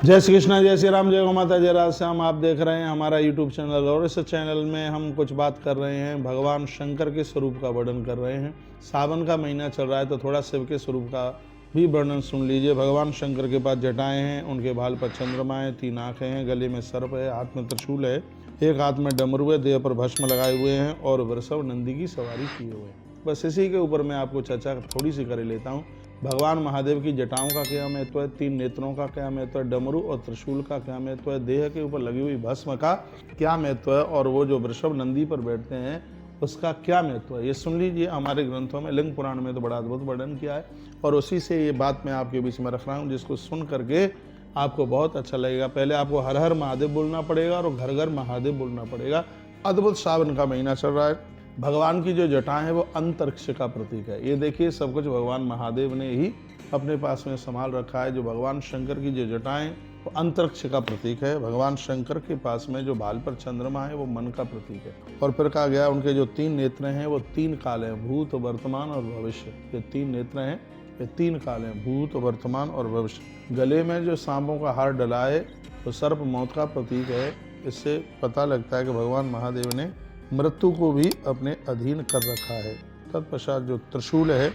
जय श्री कृष्णा, जय श्री राम, जय गौ माता, जय राधे श्याम। आप देख रहे हैं हमारा यूट्यूब चैनल और इस चैनल में हम कुछ बात कर रहे हैं भगवान शंकर के स्वरूप का वर्णन कर रहे हैं। सावन का महीना चल रहा है तो थोड़ा शिव के स्वरूप का भी वर्णन सुन लीजिए। भगवान शंकर के पास जटाएं हैं, उनके बाल पर चंद्रमा है, 3 आंखें हैं, गले में सर्प है, हाथ में त्रिशूल है, एक हाथ में डमरू है, देह पर भस्म लगाए हुए हैं और वृषभ नंदी की सवारी किए हुए हैं। बस इसी के ऊपर मैं आपको चर्चा थोड़ी सी कर लेता हूँ। भगवान महादेव की जटाओं का क्या महत्व है, 3 नेत्रों का क्या महत्व है, डमरू और त्रिशूल का क्या महत्व है, देह के ऊपर लगी हुई भस्म का क्या महत्व है और वो जो वृषभ नंदी पर बैठते हैं उसका क्या महत्व है, ये सुन लीजिए। हमारे ग्रंथों में, लिंग पुराण में तो बड़ा अद्भुत वर्णन किया है और उसी से ये बात मैं आपके बीच में रख रहा हूँ, जिसको सुन करके आपको बहुत अच्छा लगेगा। पहले आपको हर हर महादेव बोलना पड़ेगा और घर घर महादेव बोलना पड़ेगा। अद्भुत सावन का महीना चल रहा है। भगवान की जो जटाएं है वो अंतरिक्ष का प्रतीक है। ये देखिए, सब कुछ भगवान महादेव ने ही अपने पास में संभाल रखा है। जो भगवान शंकर की जो जटाएं वो अंतरिक्ष का प्रतीक है। भगवान शंकर के पास में जो बाल पर चंद्रमा है वो मन का प्रतीक है। और फिर कहा गया उनके जो 3 नेत्र हैं वो 3 काल हैं, भूत, वर्तमान और भविष्य। ये 3 नेत्र हैं, ये 3 काल हैं, भूत, वर्तमान और भविष्य। गले में जो सांपों का हार डला है तो सर्प मौत का प्रतीक है। इससे पता लगता है कि भगवान महादेव ने मृत्यु को भी अपने अधीन कर रखा है। तत्पश्चात जो त्रिशूल है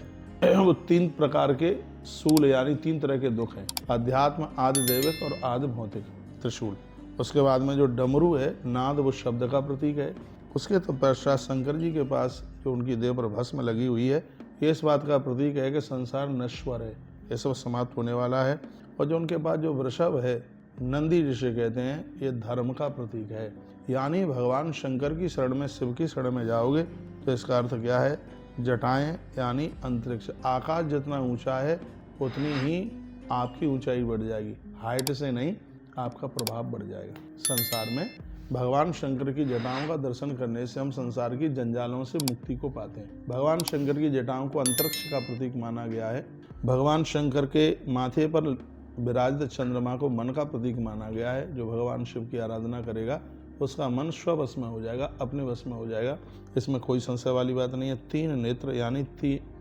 वो 3 प्रकार के शूल यानी 3 तरह के दुख हैं, अध्यात्म, आदि दैविक और आदि भौतिक त्रिशूल। उसके बाद में जो डमरू है, नाद, वो शब्द का प्रतीक है। उसके तत्पश्चात शंकर जी के पास जो उनकी देह पर भस्म लगी हुई है, ये इस बात का प्रतीक है कि संसार नश्वर है, ये सब समाप्त होने वाला है। और जो उनके पास जो वृषभ है, नंदी जिसे कहते हैं, ये धर्म का प्रतीक है। यानी भगवान शंकर की शरण में, शिव की शरण में जाओगे तो इसका अर्थ क्या है, जटाएं यानी अंतरिक्ष। आकाश जितना ऊंचा है उतनी ही आपकी ऊंचाई बढ़ जाएगी, हाइट से नहीं, आपका प्रभाव बढ़ जाएगा संसार में। भगवान शंकर की जटाओं का दर्शन करने से हम संसार की जंजालों से मुक्ति को पाते हैं। भगवान शंकर की जटाओं को अंतरिक्ष का प्रतीक माना गया है। भगवान शंकर के माथे पर विराजित चंद्रमा को मन का प्रतीक माना गया है। जो भगवान शिव की आराधना करेगा उसका मन स्ववश में हो जाएगा, अपने वश में हो जाएगा, इसमें कोई संशय वाली बात नहीं है। 3 नेत्र यानी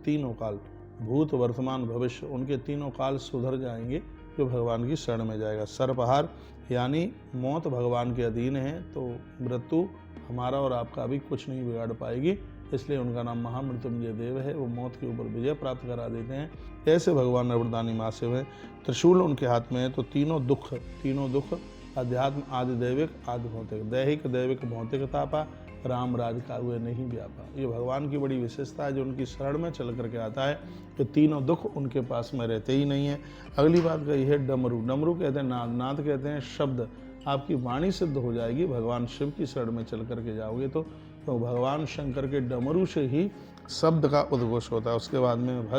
तीनों काल, भूत, वर्तमान, भविष्य, उनके तीनों काल सुधर जाएंगे जो भगवान की शरण में जाएगा। सर्पहार यानी मौत भगवान के अधीन है तो मृत्यु हमारा और आपका भी कुछ नहीं बिगाड़ पाएगी, इसलिए उनका नाम महामृत्युंजय देव है। वो मौत के ऊपर विजय प्राप्त करा देते हैं। ऐसे भगवान नवरदानी महाशिव है। त्रिशूल उनके हाथ में है तो तीनों दुख अध्यात्म, आदि दैविक, आदि भौतिक, दैहिक, दैविक, भौतिक तापा, राम राज का हुए नहीं व्यापा। ये भगवान की बड़ी विशेषता है। जो उनकी शरण में चल करके आता है कि तीनों दुख उनके पास में रहते ही नहीं है। अगली बात कही है डमरू। डमरू कहते हैं नाद, नाद कहते हैं शब्द। आपकी वाणी सिद्ध हो जाएगी भगवान शिव की शरण में चल करके जाओगे तो भगवान शंकर के डमरू से ही शब्द का उद्घोष होता है। उसके बाद में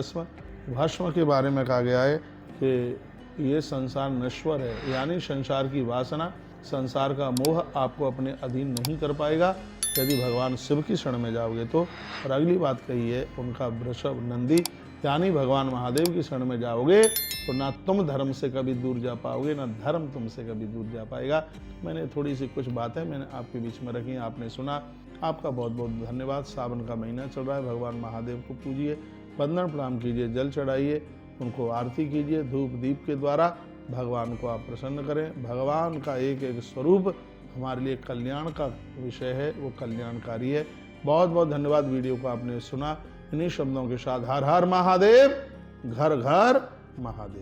भस्म के बारे में कहा गया है कि ये संसार नश्वर है, यानी संसार की वासना, संसार का मोह आपको अपने अधीन नहीं कर पाएगा यदि भगवान शिव की शरण में जाओगे तो। और अगली बात कही है उनका वृषभ नंदी, यानी भगवान महादेव की शरण में जाओगे तो ना तुम धर्म से कभी दूर जा पाओगे, ना धर्म तुमसे कभी दूर जा पाएगा। मैंने थोड़ी सी कुछ बातें मैंने आपके बीच में रखी, आपने सुना, आपका बहुत बहुत धन्यवाद। सावन का महीना चल रहा है, भगवान महादेव को पूजिए, वंदन प्रणाम कीजिए, जल चढ़ाइए, उनको आरती कीजिए, धूप दीप के द्वारा भगवान को आप प्रसन्न करें। भगवान का एक एक स्वरूप हमारे लिए कल्याण का विषय है, वो कल्याणकारी है। बहुत बहुत धन्यवाद। वीडियो को आपने सुना, इन्हीं शब्दों के साथ हर हर महादेव, घर घर महादेव।